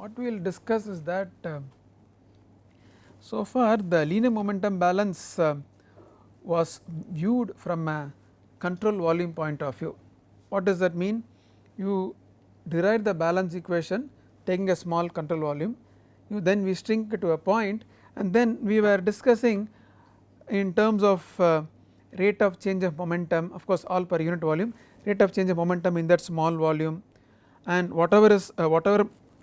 what we will discuss is that so far the linear momentum balance was viewed from a control volume point of view. What does that mean? You derive the balance equation taking a small control volume, you then we shrink it to a point, and then we were discussing in terms of rate of change of momentum, of course all per unit volume, rate of change of momentum in that small volume, and whatever is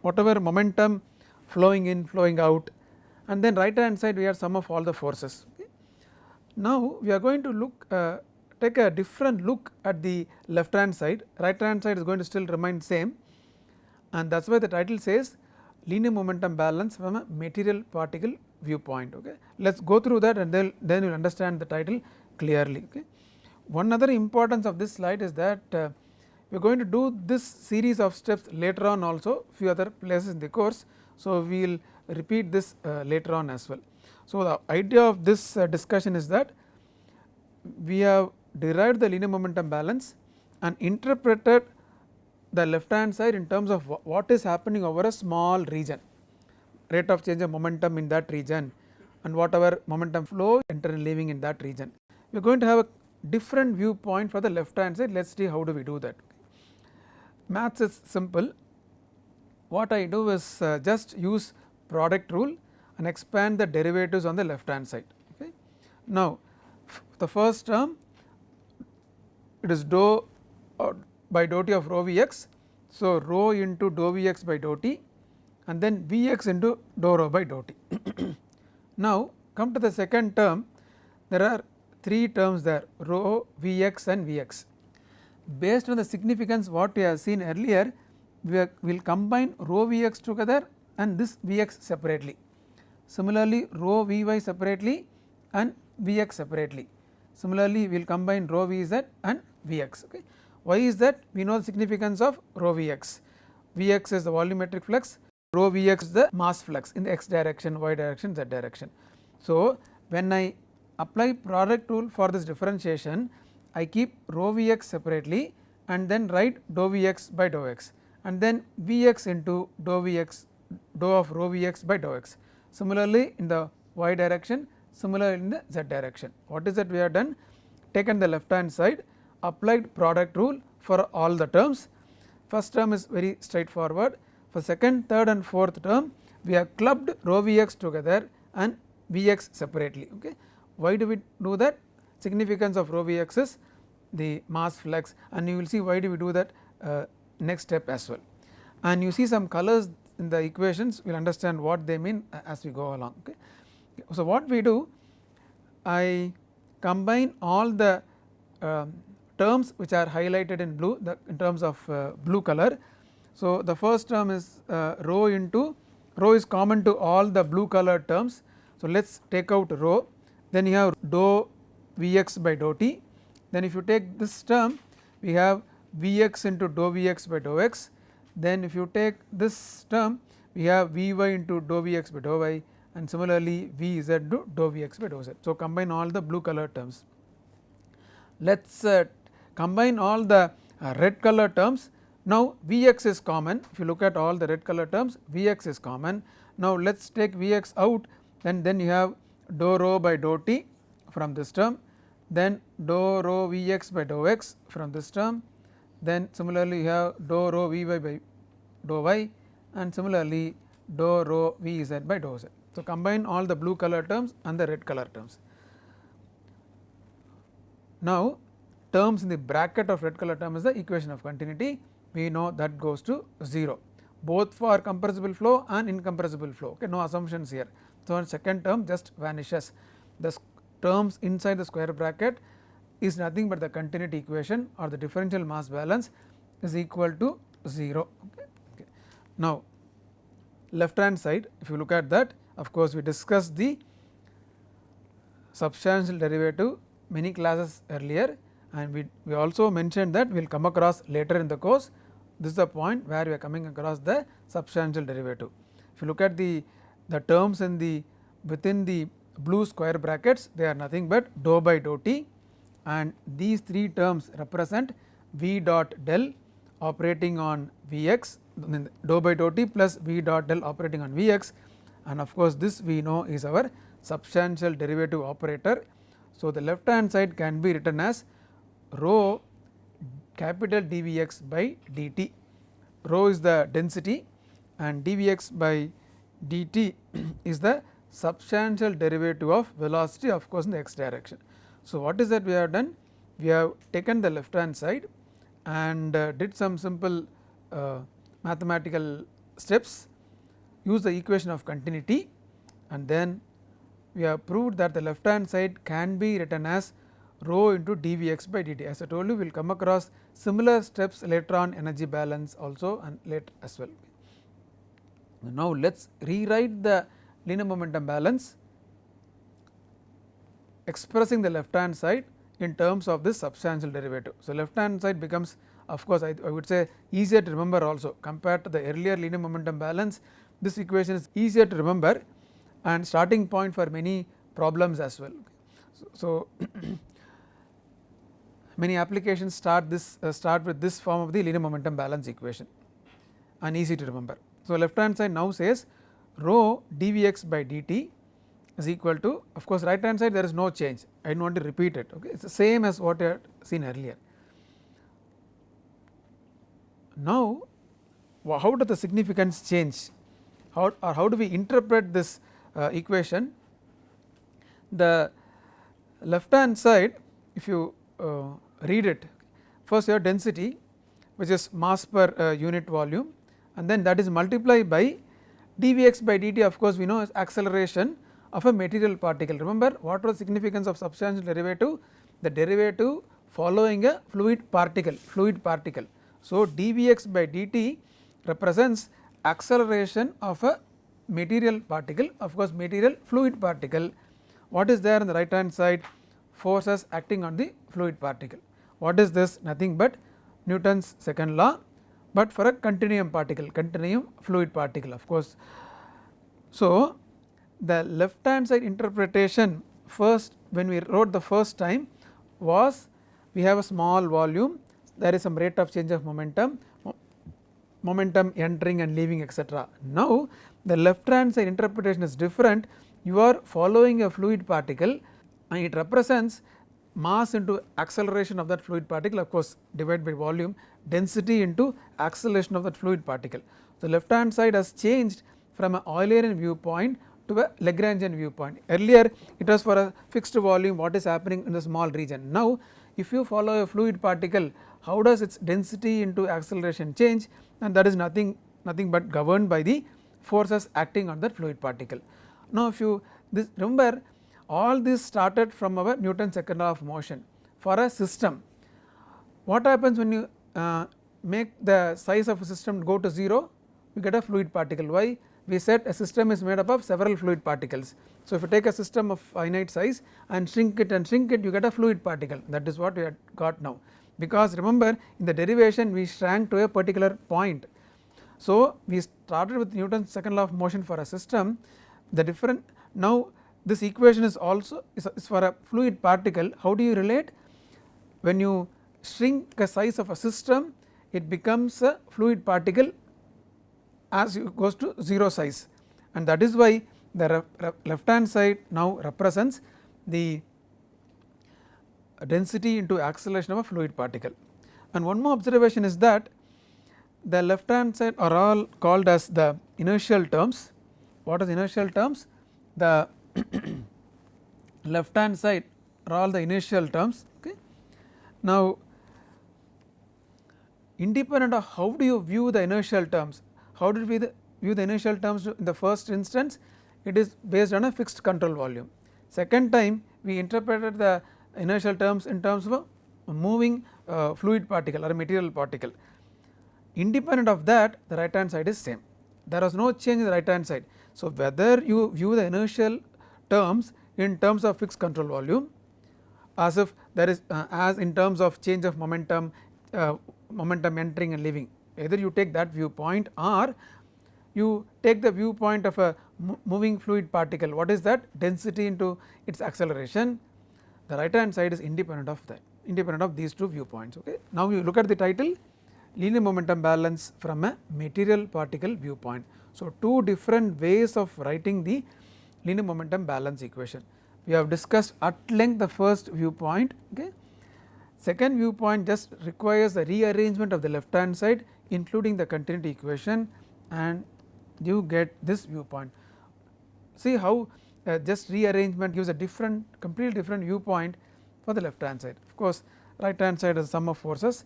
whatever momentum flowing in, flowing out, and then right hand side we have sum of all the forces. Okay. Now we are going to look take a different look at the left hand side. Right hand side is going to still remain same, and that is why the title says linear momentum balance from a material particle viewpoint. Okay. Let us go through that and then you will understand the title clearly. Okay. One other importance of this slide is that we are going to do this series of steps later on also few other places in the course. So, we will repeat this later on as well. So, the idea of this discussion is that we have derived the linear momentum balance and interpreted the left hand side in terms of what is happening over a small region, rate of change of momentum in that region and whatever momentum flow entering and leaving in that region. We are going to have a different viewpoint for the left hand side. Let us see how do we do that. Maths is simple. What I do is just use product rule and expand the derivatives on the left hand side. Okay. Now, the first term it is dou by dou t of rho Vx. So, rho into dou Vx by dou t and then Vx into dou rho by dou t. Now, come to the second term, there are three terms there, rho, Vx and Vx. Based on the significance what we have seen earlier, we will combine rho Vx together and this Vx separately. Similarly, rho Vy separately and Vx separately. Similarly, we will combine rho Vz and Vx. Okay. Why is that? We know the significance of rho Vx. Vx is the volumetric flux, rho Vx is the mass flux in the x direction, y direction, z direction. So, when I apply product rule for this differentiation, I keep rho Vx separately and then write dou Vx by dou x and then Vx into dou Vx, dou of rho Vx by dou x. Similarly, in the y direction, similar in the z direction. What is that we have done? Taken the left hand side, applied product rule for all the terms. First term is very straightforward. For second, third and fourth term, we have clubbed rho Vx together and Vx separately. Okay. Why do we do that? Significance of rho Vx is the mass flux, and you will see why do we do that next step as well. And you see some colors in the equations, we will understand what they mean as we go along. Okay. So, what we do, I combine all the terms which are highlighted in blue in terms of blue color. So, the first term is rho into, rho is common to all the blue colored terms. So, let us take out rho, then you have dou Vx by dou t, then if you take this term we have Vx into dou Vx by dou x, then if you take this term we have Vy into dou Vx by dou y and similarly Vz into dou Vx by dou z. So, combine all the blue color terms. Let us combine all the red color terms. Now, Vx is common, if you look at all the red color terms, Vx is common. Now, let us take Vx out, then you have dou rho by dou t from this term, then dou rho Vx by dou x from this term, then similarly you have dou rho Vy by dou y and similarly dou rho Vz by dou z. So, combine all the blue color terms and the red color terms. Now, terms in the bracket of red color term is the equation of continuity, we know that goes to 0 both for compressible flow and incompressible flow. Okay, no assumptions here. So, second term just vanishes, the terms inside the square bracket is nothing but the continuity equation or the differential mass balance is equal to 0. Okay. Okay. Now, left hand side if you look at that, of course, we discussed the substantial derivative many classes earlier, and we also mentioned that we will come across later in the course. This is the point where we are coming across the substantial derivative. If you look at the terms in the within the blue square brackets, they are nothing but dou by dou t, and these three terms represent V dot del operating on Vx, dou by dou t plus V dot del operating on Vx, and of course, this we know is our substantial derivative operator. So, the left hand side can be written as rho capital dVx by dt. Rho is the density and dVx by dt is the substantial derivative of velocity, of course, in the x direction. So, what is that we have done? We have taken the left hand side and did some simple mathematical steps, use the equation of continuity, and then we have proved that the left hand side can be written as rho into dVx by dt. As I told you, we will come across similar steps later on, energy balance also and later as well. Now, let us rewrite the linear momentum balance expressing the left hand side in terms of this substantial derivative. So, left hand side becomes, of course, I would say easier to remember also compared to the earlier linear momentum balance. This equation is easier to remember and starting point for many problems as well. So, many applications start with this form of the linear momentum balance equation and easy to remember. So, left hand side now says rho dVx by dt is equal to, of course, right hand side there is no change, I do not want to repeat it, okay. It is the same as what I had seen earlier. Now, how does the significance change, how do we interpret this equation? The left hand side, if you read it, first you have density which is mass per unit volume, and then that is multiplied by dVx by dt, of course, we know is acceleration of a material particle. Remember what was the significance of substantial derivative? The derivative following a fluid particle. So, dVx by dt represents acceleration of a material particle, of course, material fluid particle. What is there on the right hand side? Forces acting on the fluid particle. What is this? Nothing but Newton's second law, but for a continuum particle, continuum fluid particle, of course. So, the left hand side interpretation first when we wrote the first time was, we have a small volume, there is some rate of change of momentum entering and leaving, etc. Now, the left hand side interpretation is different. You are following a fluid particle and it represents mass into acceleration of that fluid particle, of course, divided by volume, density into acceleration of that fluid particle. So, left hand side has changed from an Eulerian viewpoint to a Lagrangian viewpoint. Earlier it was for a fixed volume, what is happening in the small region. Now, if you follow a fluid particle, how does its density into acceleration change, and that is nothing but governed by the forces acting on that fluid particle. Now, if you remember, all this started from our Newton's second law of motion. For a system, what happens when you make the size of a system go to 0? You get a fluid particle. Why? We said a system is made up of several fluid particles. So, if you take a system of finite size and shrink it, you get a fluid particle. That is what we had got now, because remember in the derivation we shrank to a particular point. So, we started with Newton's second law of motion for a system. The different, now this equation is also is for a fluid particle. How do you relate? When you shrink the size of a system, it becomes a fluid particle as it goes to 0 size, and that is why the left hand side now represents the density into acceleration of a fluid particle. And one more observation is that the left hand side are all called as the inertial terms. What is inertial terms? The left hand side are all the inertial terms. Okay. Now, independent of how do you view the inertial terms, how did we view the inertial terms in the first instance? It is based on a fixed control volume. Second time we interpreted the inertial terms in terms of a moving fluid particle or a material particle. Independent of that, the right hand side is same. There was no change in the right hand side. So, whether you view the inertial terms in terms of fixed control volume, as if there is as in terms of change of momentum, momentum entering and leaving, either you take that viewpoint or you take the viewpoint of a moving fluid particle. What is that? Density into its acceleration. The right hand side is independent of that, independent of these two viewpoints. Okay. Now, you look at the title, linear momentum balance from a material particle viewpoint. So, two different ways of writing the linear momentum balance equation. We have discussed at length the first viewpoint. Okay. Second viewpoint just requires the rearrangement of the left hand side including the continuity equation, and you get this viewpoint. See how just rearrangement gives a completely different viewpoint for the left hand side. Of course, right hand side is sum of forces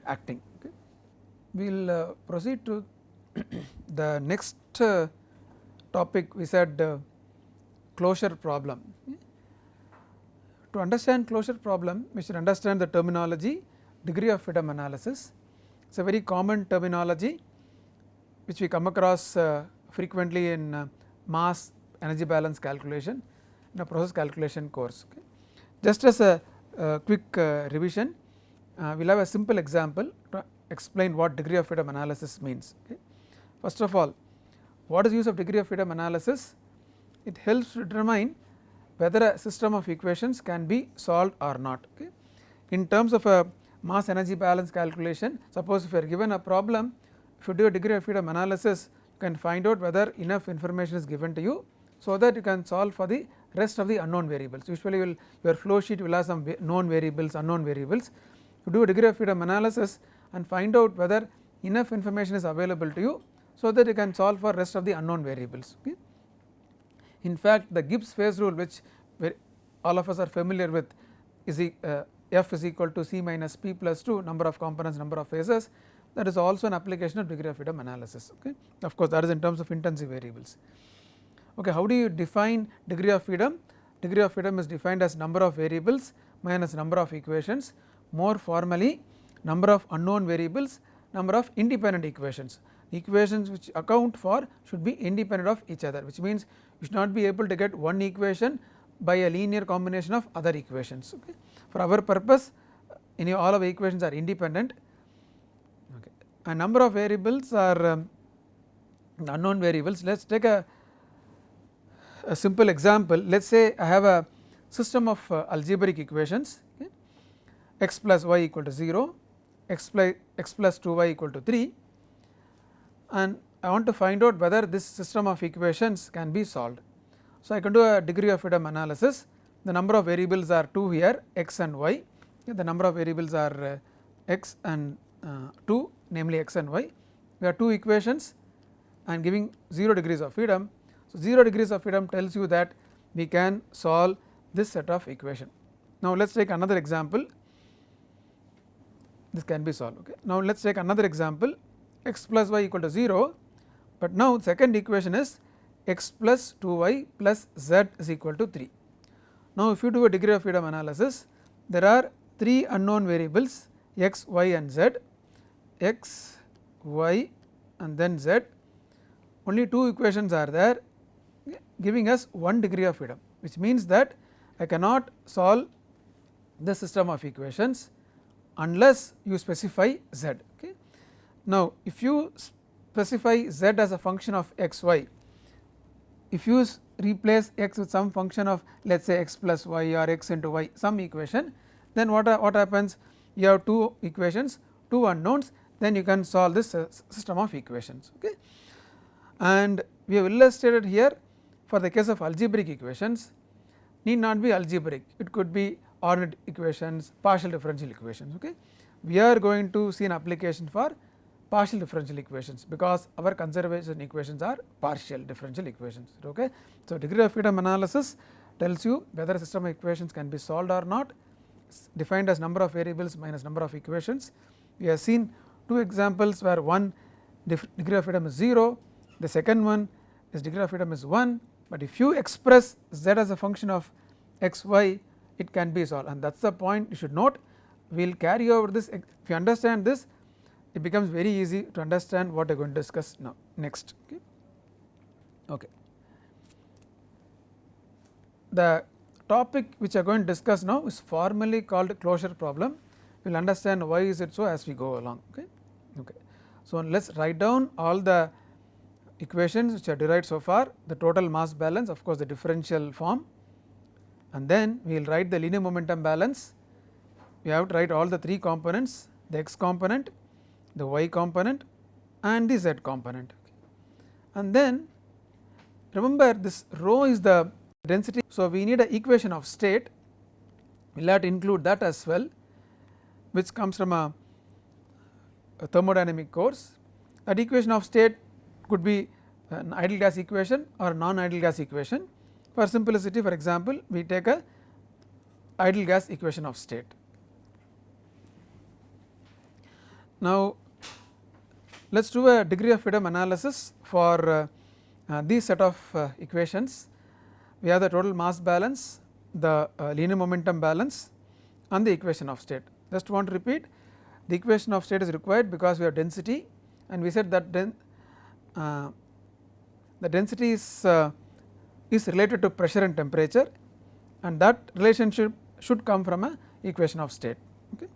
acting. Okay. We will proceed to the next topic. We said closure problem. Okay. To understand closure problem, we should understand the terminology degree of freedom analysis. It is a very common terminology which we come across frequently in mass energy balance calculation in a process calculation course. Okay. Just as a quick revision, we will have a simple example to explain what degree of freedom analysis means. Okay. First of all, what is use of degree of freedom analysis? It helps to determine whether a system of equations can be solved or not. Okay. In terms of a mass energy balance calculation, suppose if you are given a problem, if you do a degree of freedom analysis, you can find out whether enough information is given to you, so that you can solve for the rest of the unknown variables. Usually your flow sheet will have some known variables, unknown variables. You do a degree of freedom analysis and find out whether enough information is available to you, so that you can solve for rest of the unknown variables. Okay. In fact, the Gibbs phase rule, which all of us are familiar with, is f is equal to c minus p plus 2 number of components, number of phases. That is also an application of degree of freedom analysis. Okay. Of course, that is in terms of intensive variables. Okay, how do you define degree of freedom? Degree of freedom is defined as number of variables minus number of equations, more formally number of unknown variables, number of independent equations. Equations which account for should be independent of each other, which means you should not be able to get one equation by a linear combination of other equations. Okay. For our purpose, all of the equations are independent. Okay. A number of variables are unknown variables. Let us take a simple example. Let us say I have a system of algebraic equations. Okay. X plus y equal to 0, x plus 2y equal to 3, and I want to find out whether this system of equations can be solved. So, I can do a degree of freedom analysis. The number of variables are 2 here, x and y. Okay. The number of variables are x and 2, namely x and y. We have two equations and giving 0 degrees of freedom. So, 0 degrees of freedom tells you that we can solve this set of equation. Now, let us take another example. This can be solved. Okay. Now, let us take another example, x plus y equal to 0, but now second equation is x plus 2y plus z is equal to 3. Now, if you do a degree of freedom analysis, there are 3 unknown variables x, y and z, x, y and then z. Only 2 equations are there, giving us 1 degree of freedom, which means that I cannot solve the system of equations unless you specify z. Okay. Now, if you specify z as a function of x, y, if you replace x with some function of, let us say x plus y or x into y, some equation, then what happens? You have 2 equations, 2 unknowns, then you can solve this system of equations. Okay. And we have illustrated here for the case of algebraic equations, need not be algebraic, it could be ordinate equations, partial differential equations. Okay. We are going to see an application for partial differential equations, because our conservation equations are partial differential equations. Okay. So, degree of freedom analysis tells you whether a system of equations can be solved or not, defined as number of variables minus number of equations. We have seen 2 examples where one degree of freedom is 0, the second one is degree of freedom is 1, but if you express z as a function of x, y, it can be solved, and that is the point you should note. We will carry over this. If you understand this, it becomes very easy to understand what I am going to discuss now next. Okay. Okay. The topic which I am going to discuss now is formally called closure problem. We will understand why is it so as we go along. Okay. Okay. So, let us write down all the equations which are derived so far, the total mass balance, of course, the differential form, and then we will write the linear momentum balance. We have to write all the 3 components, the x component, the y component and the z component. And then remember this rho is the density. So, we need an equation of state, we will have to include that as well, which comes from a thermodynamic course. That equation of state could be an ideal gas equation or a non ideal gas equation. For simplicity, for example, we take a ideal gas equation of state. Now, let us do a degree of freedom analysis for these set of equations. We have the total mass balance, the linear momentum balance and the equation of state. Just want to repeat, the equation of state is required because we have density, and we said that the density is related to pressure and temperature, and that relationship should come from a equation of state. Okay.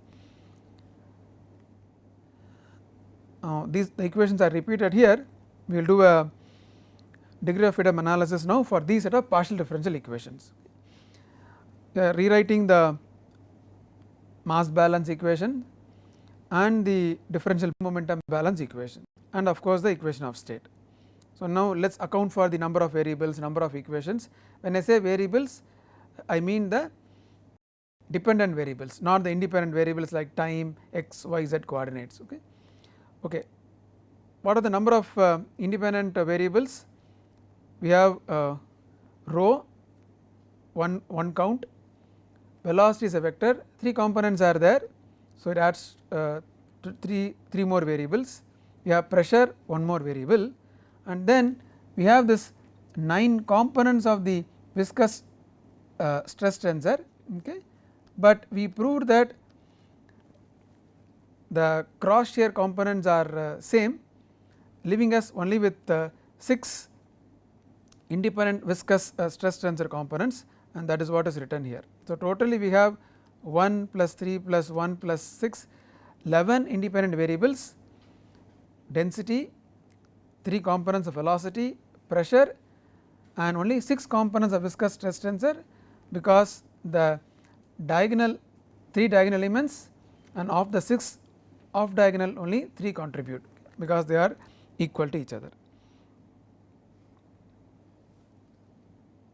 The equations are repeated here. We will do a degree of freedom analysis now for these set of partial differential equations. Rewriting the mass balance equation and the differential momentum balance equation, and of course the equation of state. So, now let us account for the number of variables, number of equations. When I say variables, I mean the dependent variables, not the independent variables like time, x, y, z coordinates. Okay. What are the number of independent variables? We have rho, one count, velocity is a vector, 3 components are there. So, it adds three more variables. We have pressure, one more variable, and then we have this 9 components of the viscous stress tensor. Okay. But we proved that the cross shear components are same, leaving us only with 6 independent viscous stress tensor components, and that is what is written here. So, totally we have 1 plus 3 plus 1 plus 6, 11 independent variables, density, 3 components of velocity, pressure and only 6 components of viscous stress tensor, because the diagonal 3 diagonal elements, and of the 6 off diagonal only 3 contribute because they are equal to each other.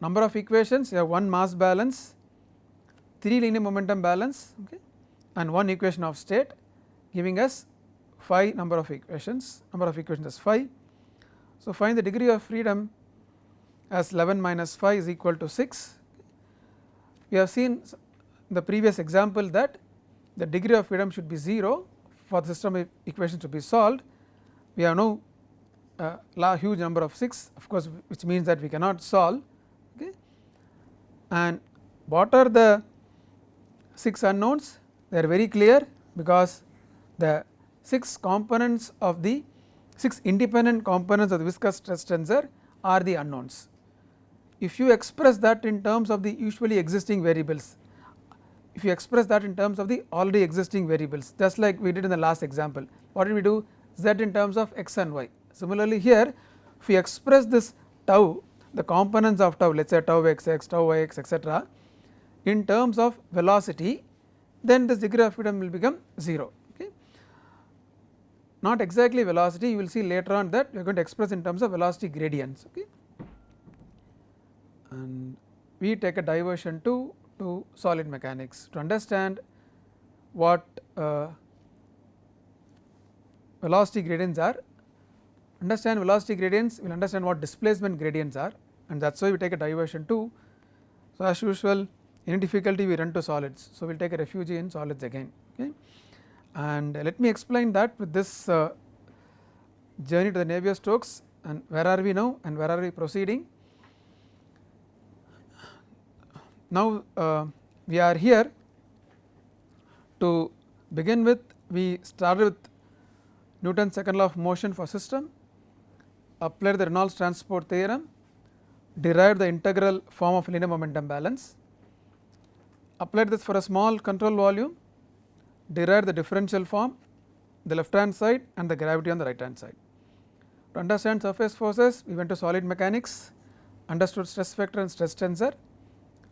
Number of equations, you have 1 mass balance, 3 linear momentum balance, okay, and 1 equation of state, giving us 5 number of equations is 5. So, find the degree of freedom as 11 minus 5 is equal to 6. We have seen in the previous example that the degree of freedom should be 0 for the system of equations to be solved. We have now a huge number of 6, of course, which means that we cannot solve. Okay. And what are the 6 unknowns? They are very clear, because the 6 components of the 6 independent components of the viscous stress tensor are the unknowns. If you express that in terms of the usually existing variables, if you express that in terms of the already existing variables, just like we did in the last example, what did we do? Z in terms of x and y. Similarly here, if we express this tau, the components of tau, let us say tau xx, tau yx, etc., in terms of velocity, then this degree of freedom will become 0. Okay. Not exactly velocity, you will see later on that we are going to express in terms of velocity gradients. Okay. And we take a diversion to solid mechanics to understand what velocity gradients are. Understand velocity gradients, we will understand what displacement gradients are, and that is why we take a diversion too. So, as usual, any difficulty we run to solids. So, we will take a refuge in solids again. Okay. And let me explain that with this journey to the Navier-Stokes, and where are we now and where are we proceeding. Now, we are here to begin with. We started with Newton's second law of motion for system, applied the Reynolds transport theorem, derived the integral form of linear momentum balance, applied this for a small control volume, derived the differential form, the left hand side and the gravity on the right hand side. To understand surface forces, we went to solid mechanics, understood stress vector and stress tensor,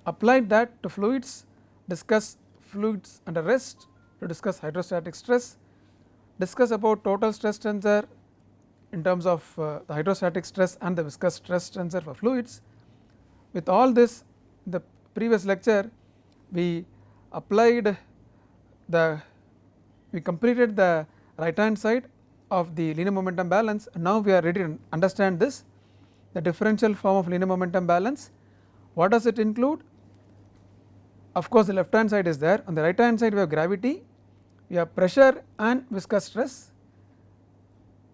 applied that to fluids, discussed fluids under rest, to discuss hydrostatic stress, discuss about total stress tensor in terms of the hydrostatic stress and the viscous stress tensor for fluids. With all this, in the previous lecture we applied we completed the right hand side of the linear momentum balance, and now we are ready to understand this, the differential form of linear momentum balance. What does it include? Of course, the left hand side is there. On the right hand side we have gravity, we have pressure and viscous stress.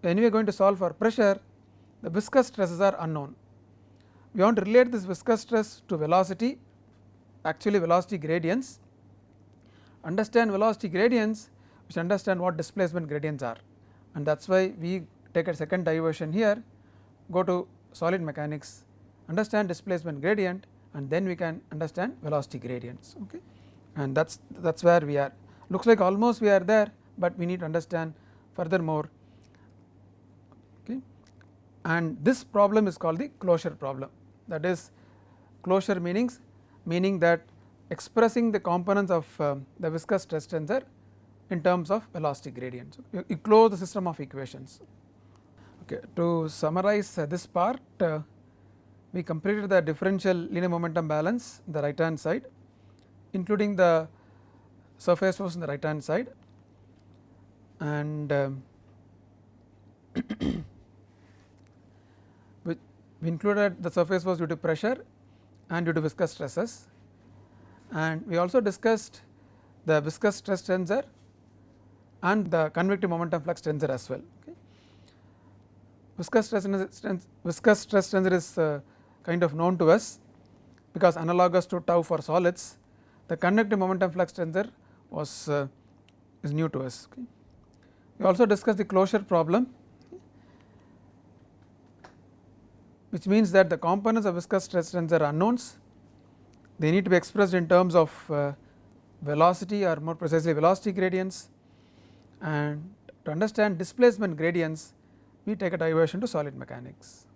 When we are going to solve for pressure, the viscous stresses are unknown. We want to relate this viscous stress to velocity, actually velocity gradients. Understand velocity gradients, we should understand what displacement gradients are, and that is why we take a second diversion here, go to solid mechanics, understand displacement gradient, and then we can understand velocity gradients. Okay, and that is where we are. Looks like almost we are there, but we need to understand furthermore. Okay, and this problem is called the closure problem. That is, closure meaning that expressing the components of the viscous stress tensor in terms of velocity gradients. You close the system of equations. Okay, to summarize this part, we completed the differential linear momentum balance in the right hand side, including the surface force on the right hand side, and we included the surface force due to pressure and due to viscous stresses, and we also discussed the viscous stress tensor and the convective momentum flux tensor as well. Okay. Viscous stress tensor is kind of known to us because analogous to tau for solids. The convective momentum flux tensor is new to us. Okay. We also discussed the closure problem, which means that the components of viscous stress tensor are unknowns. They need to be expressed in terms of velocity, or more precisely velocity gradients, and to understand displacement gradients we take a diversion to solid mechanics.